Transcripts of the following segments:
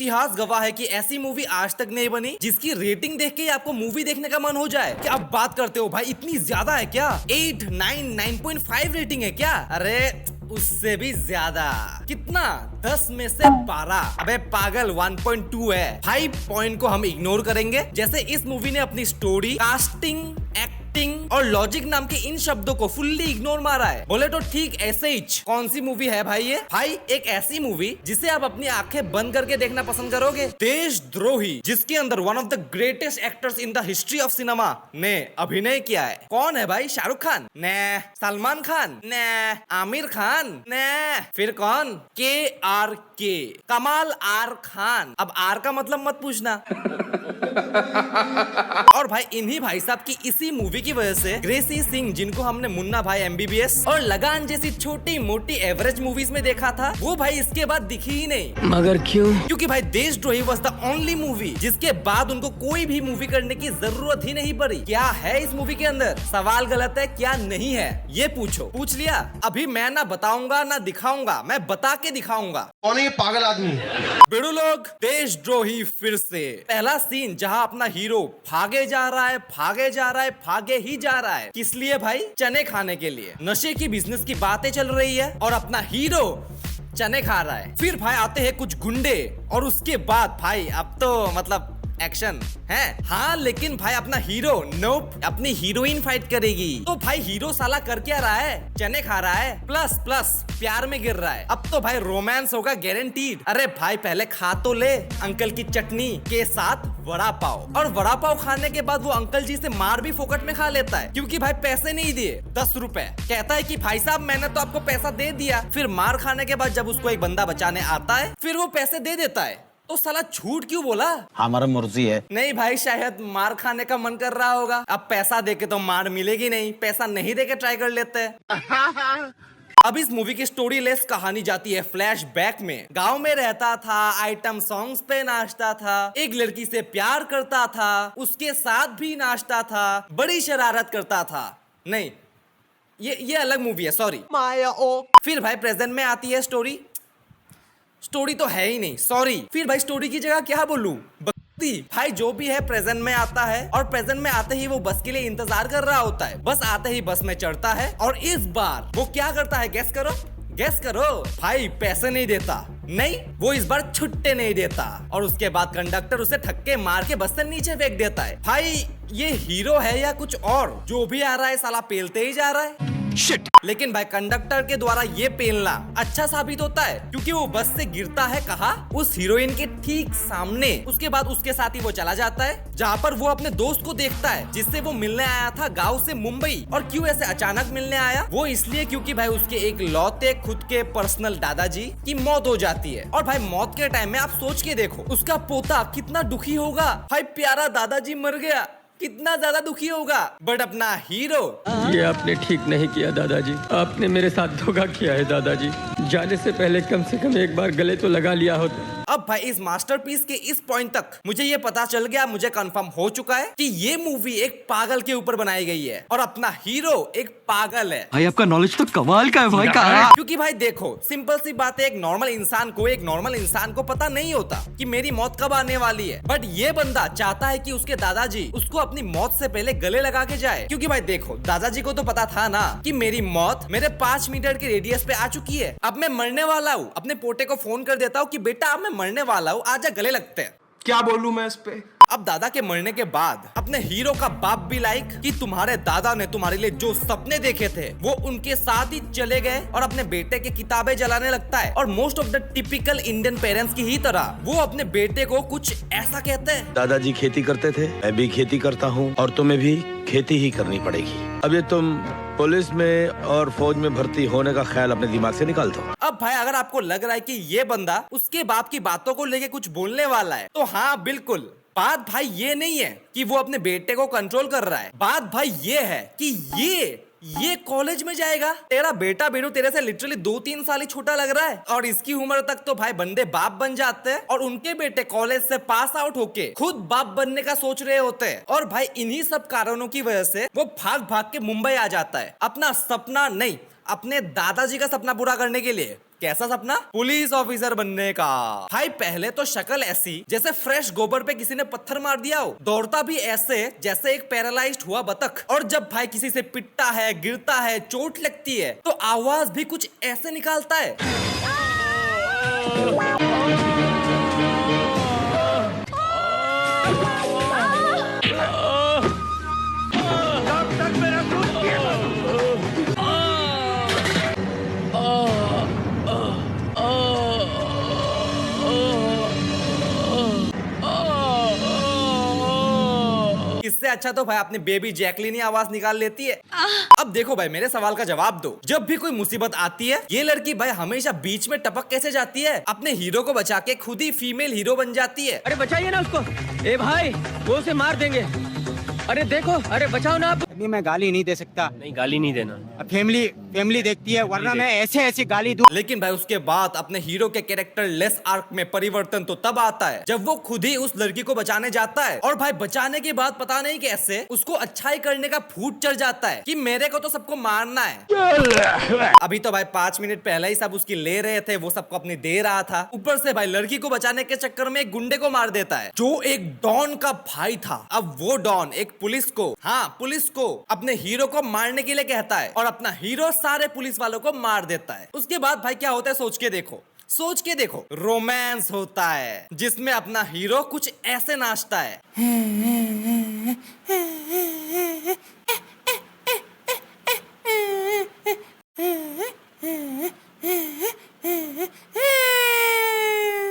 इतिहास गवाह है कि ऐसी मूवी आज तक नहीं बनी जिसकी रेटिंग देख के ही आपको मूवी देखने का मन हो जाए। क्या आप बात करते हो भाई, इतनी ज्यादा है क्या? 8, 9, 9.5 रेटिंग है क्या? अरे उससे भी ज्यादा। कितना? 10 में से 12। अबे पागल, 1.2 है। 5 पॉइंट को हम इग्नोर करेंगे। जैसे इस मूवी ने अपनी स्टोरी, कास्टिंग, एक्टिंग और लॉजिक नाम के इन शब्दों को फुल्ली इग्नोर मारा है। बोले तो ठीक ऐसे ही। कौन सी मूवी है भाई ये? भाई एक ऐसी मूवी जिसे आप अपनी आंखें बंद करके देखना पसंद करोगे। देशद्रोही, जिसके अंदर one of the greatest actors in the history of cinema ने अभिनय किया है। कौन है भाई? शाहरुख खान? ने। सलमान खान? ने। आमिर खान? ने। फिर कौन? के कमाल आर खान। अब आर का मतलब मत पूछना। और भाई इन्हीं भाई साहब की इसी मूवी की वजह से ग्रेसी सिंह, जिनको हमने मुन्ना भाई MBBS और लगान जैसी छोटी मोटी एवरेज मूवीज में देखा था, वो भाई इसके बाद दिखी ही नहीं। मगर क्यों? क्योंकि भाई देशद्रोही वाज द ओनली मूवी जिसके बाद उनको कोई भी मूवी करने की जरूरत ही नहीं पड़ी। क्या है इस मूवी के अंदर? सवाल गलत है, क्या नहीं है ये पूछो। पूछ लिया? अभी मैं ना बताऊंगा ना दिखाऊंगा, मैं बता के दिखाऊंगा। कौन है ये पागल आदमी? बेड़ू लोग, देशद्रोही फिर से। पहला सीन जहां अपना हीरो भागे जा रहा है, भागे ही जा रहा है। किस लिए भाई? चने खाने के लिए। नशे की बिजनेस की बातें चल रही है और अपना हीरो चने खा रहा है। फिर भाई आते हैं कुछ गुंडे और उसके बाद भाई अब तो मतलब एक्शन है। हाँ लेकिन भाई अपना हीरो नोप अपनी हीरोइन फाइट करेगी। तो भाई हीरो साला कर क्या रहा है? चने खा रहा है, प्लस प्यार में गिर रहा है। अब तो भाई रोमांस होगा गारंटीड। अरे भाई पहले खा तो ले अंकल की चटनी के साथ वड़ा पाव, और वड़ा पाव खाने के बाद वो अंकल जी से मार भी फोकट में खा लेता है क्योंकि भाई पैसे नहीं दिए। 10 रुपए। कहता है कि भाई साहब मैंने तो आपको पैसा दे दिया। फिर मार खाने के बाद जब उसको एक बंदा बचाने आता है फिर वो पैसे दे देता है। तो साला झूठ क्यों बोला? हमारा मर्जी है। नहीं भाई, शायद मार खाने का मन कर रहा होगा। अब पैसा देके तो मार मिलेगी नहीं, पैसा नहीं देके ट्राई कर लेते हैं। अब इस मूवी की स्टोरी लेस कहानी जाती है फ्लैशबैक में। गांव में रहता था, आइटम सॉन्ग्स पे नाचता था, एक लड़की से प्यार करता था, उसके साथ भी नाचता था, बड़ी शरारत करता था। नहीं, ये अलग मूवी है, सॉरी। माया ओ। फिर भाई प्रेजेंट में आती है स्टोरी तो है ही नहीं, सॉरी। फिर भाई स्टोरी की जगह क्या बोलूं? भाई जो भी है प्रेजेंट में आता है और प्रेजेंट में आते ही वो बस के लिए इंतजार कर रहा होता है। बस आते ही बस में चढ़ता है और इस बार वो क्या करता है? गेस करो भाई। पैसे नहीं देता, नहीं वो इस बार छुट्टे नहीं देता और उसके बाद कंडक्टर उसे ठक्के मार के बस से नीचे फेंक देता है। भाई ये हीरो है या कुछ और? जो भी आ रहा है साला पेलते ही जा रहा है। Shit. लेकिन भाई कंडक्टर के द्वारा ये पेलना अच्छा साबित होता है क्योंकि वो बस से गिरता है कहाँ? उस हीरोइन के ठीक सामने। उसके बाद उसके साथ ही वो चला जाता है जहाँ पर वो अपने दोस्त को देखता है जिससे वो मिलने आया था गांव से मुंबई। और क्यों ऐसे अचानक मिलने आया? वो इसलिए क्योंकि भाई उसके एक लौते खुद के पर्सनल दादाजी की मौत हो जाती है। और भाई मौत के टाइम में आप सोच के देखो उसका पोता कितना दुखी होगा। भाई प्यारा दादाजी मर गया, कितना ज्यादा दुखी होगा। बट अपना हीरो, ये आपने ठीक नहीं किया दादाजी, आपने मेरे साथ धोखा किया है दादाजी। जाने से पहले कम से कम एक बार गले तो लगा लिया होता। अब भाई इस मास्टरपीस के इस पॉइंट तक मुझे ये पता चल गया, मुझे कंफर्म हो चुका है कि ये मूवी एक पागल के ऊपर बनाई गई है और अपना हीरो एक पागल है। भाई आपका नॉलेज तो कमाल का है भाई। क्योंकि भाई देखो सिंपल सी बात है, एक नॉर्मल इंसान को पता नहीं होता कि मेरी मौत कब आने वाली है। बट ये बंदा चाहता है कि उसके दादाजी उसको अपनी मौत से पहले गले लगा के जाए। क्योंकि भाई देखो दादाजी को तो पता था ना कि मेरी मौत मेरे 5 मीटर के रेडियस पे आ चुकी है। अब मैं मरने वाला हूँ। अपने पोते को फोन कर देता हूँ कि बेटा अब मैं मरने वाला हूँ, आजा गले लगते हैं। क्या बोलूं मैं इस पे? अब दादा के मरने के बाद अपने हीरो का बाप भी लाइक कि तुम्हारे दादा ने तुम्हारे लिए जो सपने देखे थे वो उनके साथ ही चले गए और अपने बेटे की किताबें जलाने लगता है। और most of the typical Indian parents की ही तरह वो अपने बेटे को कुछ ऐसा कहते हैं। दादाजी खेती करते थे, मैं भी खेती करता हूँ और तुम्हें भी खेती ही करनी पड़ेगी। अब ये तुम पुलिस में और फौज में भर्ती होने का ख्याल अपने दिमाग से निकाल दो। अब भाई अगर आपको लग रहा है कि ये बंदा उसके बाप की बातों को लेके कुछ बोलने वाला है तो हाँ बिल्कुल। बात भाई ये नहीं है कि वो अपने बेटे को कंट्रोल कर रहा है। बात भाई ये है कि ये कॉलेज में जाएगा। तेरा बेटा बेटू तेरे से लिटरली 2-3 साल ही छोटा लग रहा है और इसकी उम्र तक तो भाई बंदे बाप बन जाते हैं और उनके बेटे कॉलेज से पास आउट होके खुद बाप बनने का सोच रहे होते हैं। और भाई इन्हीं सब कारणों की वजह से वो भाग के मुंबई आ जाता है अपना सपना नहीं, अपने दादाजी का सपना पूरा करने के लिए। कैसा सपना? पुलिस ऑफिसर बनने का। भाई पहले तो शक्ल ऐसी जैसे फ्रेश गोबर पे किसी ने पत्थर मार दिया हो, दौड़ता भी ऐसे जैसे एक पैरालाइज्ड हुआ बतख, और जब भाई किसी से पिटता है, गिरता है, चोट लगती है तो आवाज भी कुछ ऐसे निकालता है। इससे अच्छा तो भाई अपनी बेबी जैकलिन ही आवाज निकाल लेती है। अब देखो भाई, मेरे सवाल का जवाब दो। जब भी कोई मुसीबत आती है, ये लड़की भाई हमेशा बीच में टपक कैसे जाती है? अपने हीरो को बचा के खुद ही फीमेल हीरो बन जाती है। अरे बचाइए ना उसको। ए भाई, वो उसे मार देंगे। अरे देखो, अरे बचाओ ना आप। अभी मैं गाली नहीं दे सकता। नहीं, गाली नहीं देना। अब फैमिली देखती है, वरना मैं ऐसे गाली दूं। लेकिन भाई उसके बाद अपने हीरो के कैरेक्टर लेस आर्क में परिवर्तन तो तब आता है जब वो खुद ही उस लड़की को बचाने जाता है, और भाई बचाने के बाद पता नहीं कैसे उसको अच्छाई करने का भूत चढ़ जाता है कि मेरे को तो सबको मारना है। अभी तो भाई 5 मिनट पहले ही सब उसकी ले रहे थे, वो सबको अपनी दे रहा था। ऊपर से भाई लड़की को बचाने के चक्कर में एक गुंडे को मार देता है जो एक डॉन का भाई था। अब वो डॉन एक पुलिस को, हाँ पुलिस को, अपने हीरो को मारने के लिए कहता है, और अपना हीरो सारे पुलिस वालों को मार देता है। उसके बाद भाई क्या होता है सोच के देखो, रोमांस होता है जिसमें अपना हीरो कुछ ऐसे नाचता है।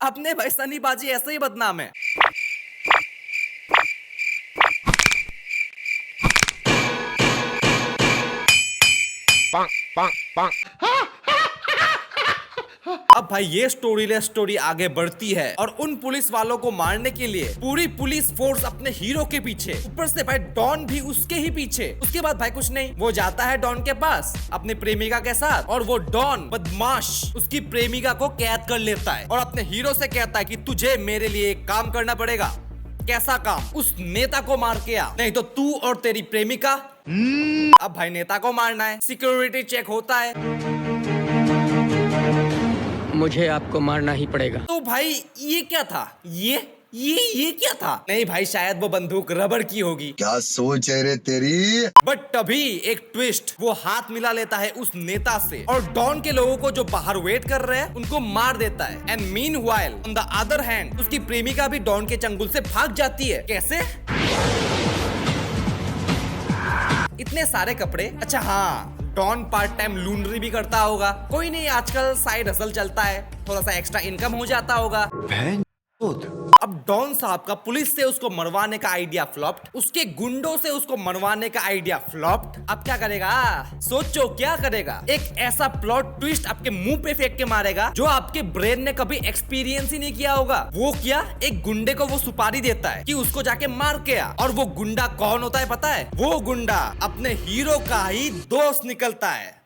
अपने भाई सनी बाजी ऐसे ही बदनाम है। अब भाई ये स्टोरी आगे बढ़ती है और उन पुलिस वालों को मारने के लिए पूरी पुलिस फोर्स अपने हीरो के पीछे, ऊपर से भाई डॉन भी उसके ही पीछे। उसके बाद भाई कुछ नहीं, वो जाता है डॉन के पास अपनी प्रेमिका के साथ, और वो डॉन बदमाश उसकी प्रेमिका को कैद कर लेता है और अपने हीरो से कहता है कि तुझे मेरे लिए एक काम करना पड़ेगा। कैसा काम? उस नेता को मार के आ, नहीं तो तू और तेरी प्रेमिका। अब भाई नेता को मारना है, सिक्योरिटी चेक होता है। मुझे आपको मारना ही पड़ेगा। तो भाई ये क्या था? ये क्या था? नहीं भाई शायद वो बंदूक रबड़ की होगी। क्या सोच है रे तेरी? बट तभी एक ट्विस्ट, वो हाथ मिला लेता है उस नेता से और डॉन के लोगों को जो बाहर वेट कर रहे हैं उनको मार देता है। And meanwhile on the other hand उसकी प्रेमिका भी डॉन के चंगुल से भाग जाती है। कैसे? इतने सारे कपड़े। अच्छा हाँ, डॉन पार्ट टाइम लूनरी भी करता होगा। कोई नहीं, आजकल साइड हसल चलता है, थोड़ा सा एक्स्ट्रा इनकम हो जाता होगा। अब डॉन साहब का पुलिस से उसको मरवाने का आइडिया फ्लॉप्ड, उसके गुंडों से उसको मरवाने का आइडिया फ्लॉप्ड। अब क्या करेगा? सोचो क्या करेगा? एक ऐसा प्लॉट ट्विस्ट आपके मुंह पे फेंक के मारेगा जो आपके ब्रेन ने कभी एक्सपीरियंस ही नहीं किया होगा। वो क्या? एक गुंडे को वो सुपारी देता है कि उसको जाके मार के आ, और वो गुंडा कौन होता है पता है? वो गुंडा अपने हीरो का ही दोस्त निकलता है।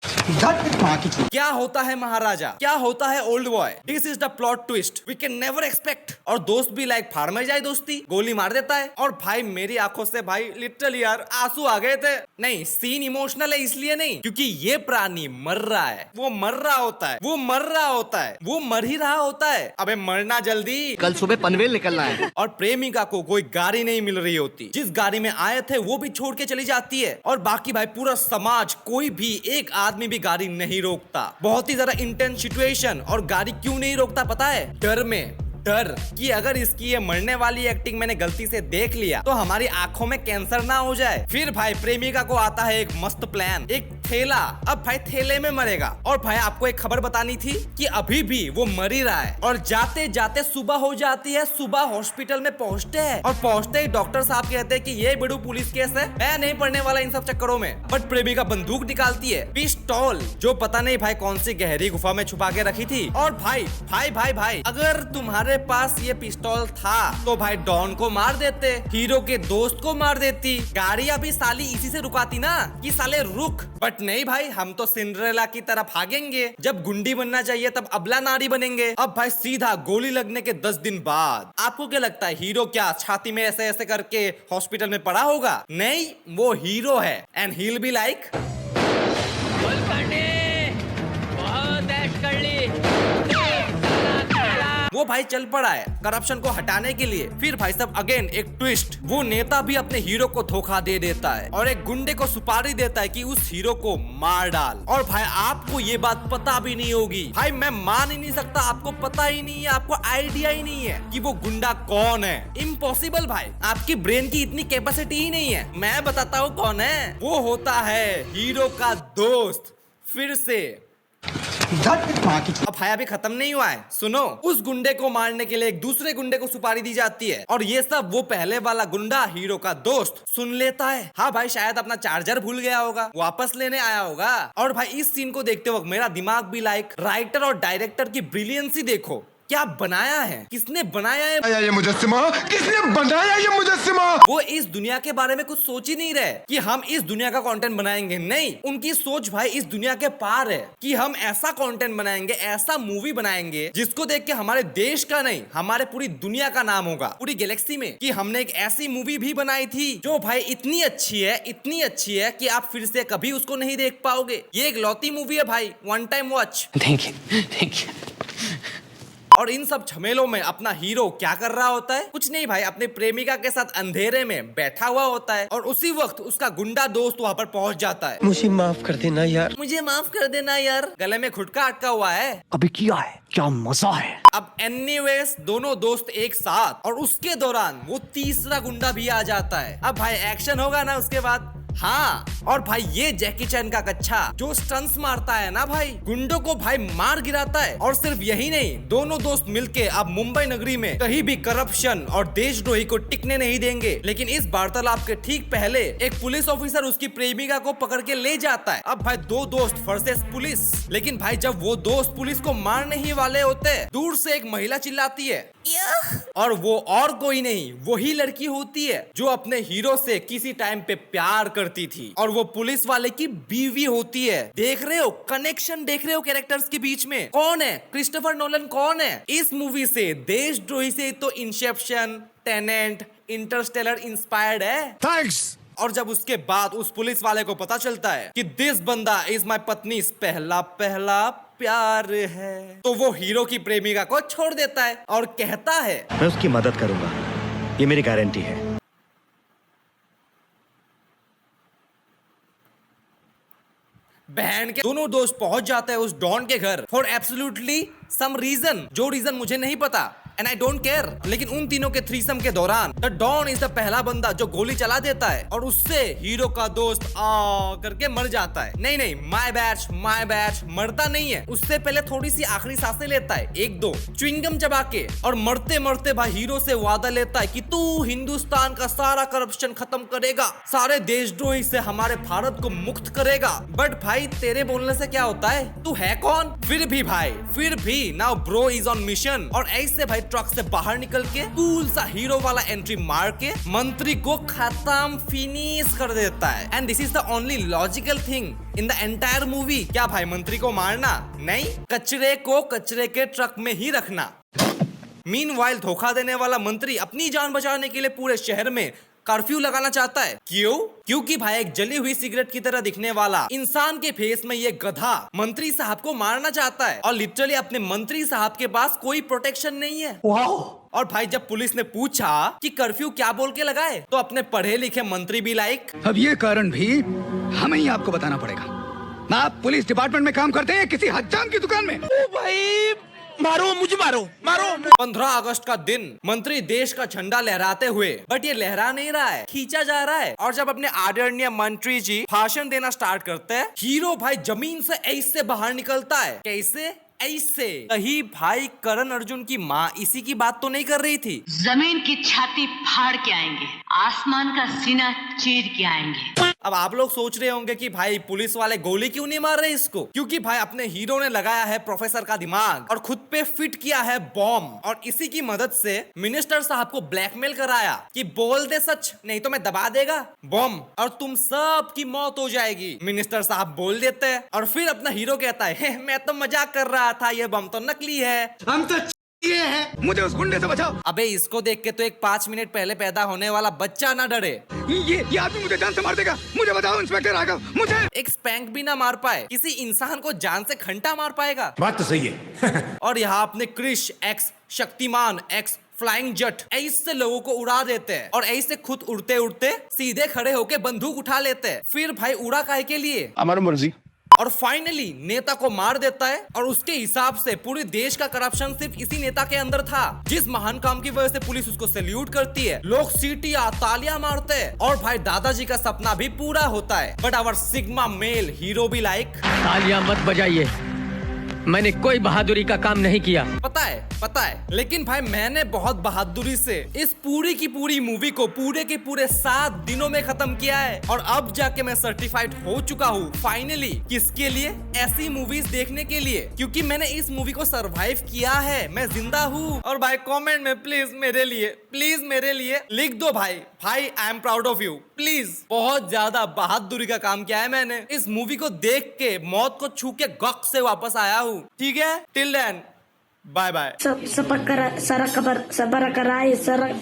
क्या होता है महाराजा, क्या होता है old boy? This is the plot twist we can never expect. और दोस्त भी लाइक फाड़ में जाए दोस्ती, गोली मार देता है। और भाई मेरी आंखों से भाई लिटरली यार आंसू आ गए थे। नहीं, सीन इमोशनल है इसलिए नहीं, क्योंकि ये प्राणी मर रहा है, वो मर रहा होता है, वो मर रहा होता है, वो मर ही रहा होता है। अबे मरना जल्दी, कल सुबह पनवेल निकलना है। और प्रेमिका को कोई गाड़ी नहीं मिल रही होती, जिस गाड़ी में आए थे वो भी छोड़ के चली जाती है। और बाकी भाई पूरा समाज, कोई भी एक आदमी भी गाड़ी नहीं रोकता। बहुत ही ज्यादा इंटेंस सिचुएशन। और गाड़ी क्यों नहीं रोकता पता है? डर में, डर कि अगर इसकी ये मरने वाली एक्टिंग मैंने गलती से देख लिया तो हमारी आंखों में कैंसर ना हो जाए। फिर भाई प्रेमिका को आता है एक मस्त प्लान, एक थैला। अब भाई थैले में मरेगा। और भाई आपको एक खबर बतानी थी कि अभी भी वो मर ही रहा है। और जाते जाते सुबह हो जाती है, सुबह हॉस्पिटल में पहुंचते हैं, और पहुंचते ही डॉक्टर साहब कहते हैं कि ये बड़ू पुलिस केस है, मैं नहीं पढ़ने वाला इन सब चक्करों में। बट प्रेमिका बंदूक निकालती है, पिस्टल, जो पता नहीं भाई कौन सी गहरी गुफा में छुपा के रखी थी। और भाई भाई भाई भाई अगर तुम्हारे पास ये पिस्तौल था तो भाई डॉन को मार देते, हीरो के दोस्त को मार देती, गाड़ी अभी साली इसी से रुकाती ना कि साले रुक। बट नहीं भाई, हम तो सिंड्रेला की तरफ भागेंगे। जब गुंडी बनना चाहिए तब अबला नारी बनेंगे। अब भाई सीधा गोली लगने के 10 दिन बाद आपको क्या लगता है हीरो क्या छाती में ऐसे ऐसे करके हॉस्पिटल में पड़ा होगा? नहीं, वो हीरो है and he will be like वो भाई चल पड़ा है करप्शन को हटाने के लिए। फिर भाई साहब अगेन एक ट्विस्ट, वो नेता भी अपने हीरो को धोखा दे देता है और एक गुंडे को सुपारी देता है कि उस हीरो को मार डाल। और भाई आपको ये बात पता भी नहीं होगी, भाई मैं मान ही नहीं सकता, आपको पता ही नहीं है, आपको आइडिया ही नहीं है कि वो गुंडा कौन है। इम्पॉसिबल भाई, आपकी ब्रेन की इतनी कैपेसिटी ही नहीं है। मैं बताता हूँ कौन है, वो होता है हीरो का दोस्त। फिर से अब भाई अभी खत्म नहीं हुआ है, सुनो। उस गुंडे को मारने के लिए एक दूसरे गुंडे को सुपारी दी जाती है और ये सब वो पहले वाला गुंडा हीरो का दोस्त सुन लेता है। हाँ भाई शायद अपना चार्जर भूल गया होगा, वापस लेने आया होगा। और भाई इस सीन को देखते वक्त मेरा दिमाग भी लाइक राइटर और डायरेक्टर की ब्रिलियंसी देखो, क्या बनाया है, किसने बनाया है ये मुजस्सिमा, किसने बनाया ये मुजस्सिमा? वो इस दुनिया के बारे में कुछ सोच ही नहीं रहे कि हम इस दुनिया का कंटेंट बनाएंगे। नहीं, उनकी सोच भाई इस दुनिया के पार है कि हम ऐसा कंटेंट बनाएंगे, ऐसा मूवी बनाएंगे जिसको देख के हमारे देश का नहीं, हमारे पूरी दुनिया का नाम होगा पूरी गैलेक्सी में, कि हमने एक ऐसी मूवी भी बनाई थी जो भाई इतनी अच्छी है, इतनी अच्छी है कि आप फिर से कभी उसको नहीं देख पाओगे। ये एक लौती मूवी है भाई, one time watch. Thank you. और इन सब झमेलों में अपना हीरो क्या कर रहा होता है? कुछ नहीं भाई, अपने प्रेमिका के साथ अंधेरे में बैठा हुआ होता है और उसी वक्त उसका गुंडा दोस्त वहाँ पर पहुँच जाता है। मुझे माफ कर देना यार। मुझे माफ कर देना यार, गले में खुटका अटका हुआ है। अभी किया है, क्या मजा है। अब एनीवेज दोनों दोस्त एक साथ और उसके दौरान वो तीसरा गुंडा भी आ जाता है। अब भाई एक्शन होगा ना उसके बाद। हाँ, और भाई ये जैकी चैन का कच्चा जो स्टंट्स मारता है ना भाई, गुंडों को भाई मार गिराता है। और सिर्फ यही नहीं, दोनों दोस्त मिलके अब मुंबई नगरी में कहीं भी करप्शन और देशद्रोही को टिकने नहीं देंगे। लेकिन इस वार्तालाप के ठीक पहले एक पुलिस ऑफिसर उसकी प्रेमिका को पकड़ के ले जाता है। अब भाई दो दोस्त वर्सेस पुलिस। लेकिन भाई जब वो दोस्त पुलिस को मारने ही वाले होते, दूर से एक महिला चिल्लाती है और वो और कोई नहीं, वही लड़की होती है जो अपने हीरो से किसी टाइम पे प्यार करती थी और वो पुलिस वाले की बीवी होती है। देख रहे हो कनेक्शन, देख रहे हो कैरेक्टर्स के बीच में? कौन है क्रिस्टोफर नोलन? कौन है इस मूवी से? देशद्रोही से तो इंसेप्शन, टेनेंट, इंटरस्टेलर इंस्पायर्ड है। थैंक्स। और जब उसके बाद उस पुलिस वाले को पता चलता है कि दिस बंदा इज माय पत्नी पहला प्यार है, तो वो हीरो की प्रेमिका को छोड़ देता है और कहता है मैं उसकी मदद करूंगा, ये मेरी गारंटी है। बहन के दोनों दोस्त पहुंच जाते हैं उस डॉन के घर फॉर एब्सोल्युटली सम रीजन, जो रीजन मुझे नहीं पता एंड आई डोंट केयर। लेकिन उन तीनों के थ्रीसम के दौरान द डॉन इज द पहला बंदा जो गोली चला देता है और उससे हीरो का दोस्त आ करके मर जाता है। नहीं, माय बैड, मरता नहीं है, उससे पहले थोड़ी सी आखिरी सांसें लेता है, एक दो च्युइंगम चबा के, और मरते मरते भाई हीरो से वादा लेता है कि तू हिंदुस्तान का सारा करप्शन खत्म करेगा, सारे देशद्रोही से हमारे भारत को मुक्त करेगा। बट भाई तेरे बोलने से क्या होता है? तू है कौन? फिर भी now bro is on mission. और ऐसे भाई ट्रक से बाहर निकल के कूल सा हीरो वाला एंट्री मार के मंत्री को खत्म, फिनिश कर देता है। And this is the only logical thing in the entire movie. क्या भाई मंत्री को मारना? नहीं, कचरे को कचरे के ट्रक में ही रखना। मीनवाइल धोखा देने वाला मंत्री अपनी जान बचाने के लिए पूरे शहर में कर्फ्यू लगाना चाहता है। क्यों? क्योंकि भाई एक जली हुई सिगरेट की तरह दिखने वाला इंसान के फेस में ये गधा मंत्री साहब को मारना चाहता है और लिटरली अपने मंत्री साहब के पास कोई प्रोटेक्शन नहीं है। और भाई जब पुलिस ने पूछा कि कर्फ्यू क्या बोल के लगाए, तो अपने पढ़े लिखे मंत्री भी लाइक, अब ये कारण भी हमें ही आपको बताना पड़ेगा। आप पुलिस डिपार्टमेंट में काम करते हैं किसी हज्जाम की दुकान में? ओ भाई मारो मुझे, मारो। 15 अगस्त का दिन मंत्री देश का झंडा लहराते हुए, बट ये लहरा नहीं रहा है, खींचा जा रहा है। और जब अपने आदरणीय मंत्री जी भाषण देना स्टार्ट करते हैं, हीरो भाई जमीन से ऐसे बाहर निकलता है। कैसे? ऐसे। कहीं भाई करण अर्जुन की माँ इसी की बात तो नहीं कर रही थी? जमीन की छाती फाड़ के आएंगे, आसमान का सीना चीर के आएंगे। अब आप लोग सोच रहे होंगे कि भाई पुलिस वाले गोली क्यों नहीं मार रहे इसको? क्योंकि भाई अपने हीरो ने लगाया है प्रोफेसर का दिमाग और खुद पे फिट किया है बॉम्ब, और इसी की मदद से मिनिस्टर साहब को ब्लैकमेल कराया कि बोल दे सच, नहीं तो मैं दबा देगा बॉम्ब और तुम सब की मौत हो जाएगी। मिनिस्टर साहब बोल देते हैं और फिर अपना हीरो कहता है मैं तो मजाक कर रहा था, ये बम तो नकली है। हम तो ये है, मुझे उस गुंडे से बचाओ। अबे इसको देख के तो एक 5 मिनट पहले पैदा होने वाला बच्चा ना डरे। ये आदमी मुझे जान से मार देगा। मुझे बताओ इंस्पेक्टर राघव, मुझे। एक स्पैंक भी ना मार पाए, किसी इंसान को जान से घंटा मार पाएगा? बात तो सही है। और यहाँ अपने Krrish X Shaktimaan X flying Jatt ऐसे लोगों को उड़ा देते हैं और ऐसे खुद उड़ते उड़ते सीधे खड़े होके बंदूक उठा लेते हैं। फिर भाई उड़ा काहे के लिए? हमारी मर्जी। और फाइनली नेता को मार देता है। और उसके हिसाब से पूरे देश का करप्शन सिर्फ इसी नेता के अंदर था, जिस महान काम की वजह से पुलिस उसको सैल्यूट करती है, लोग सीटियां तालियां मारते हैं और भाई दादाजी का सपना भी पूरा होता है। But our sigma male hero भी लाइक तालियां मत बजाइए, मैंने कोई बहादुरी का काम नहीं किया। पता है, लेकिन भाई मैंने बहुत बहादुरी से इस पूरी की पूरी मूवी को पूरे के पूरे 7 दिनों में खत्म किया है। और अब जाके मैं सर्टिफाइड हो चुका हूँ फाइनली। किसके लिए? ऐसी मूवीज देखने के लिए, क्योंकि मैंने इस मूवी को सरवाइव किया है, मैं जिंदा हूँ। और भाई कमेंट में प्लीज मेरे लिए लिख दो भाई I am proud of you please. बहुत ज्यादा बहादुरी का काम किया है मैंने। इस मूवी को देख के मौत को छू के गक से वापस आया हूँ। ठीक है, टिल देन बाय बाय। सब करा सारा खबर सबर कराए सर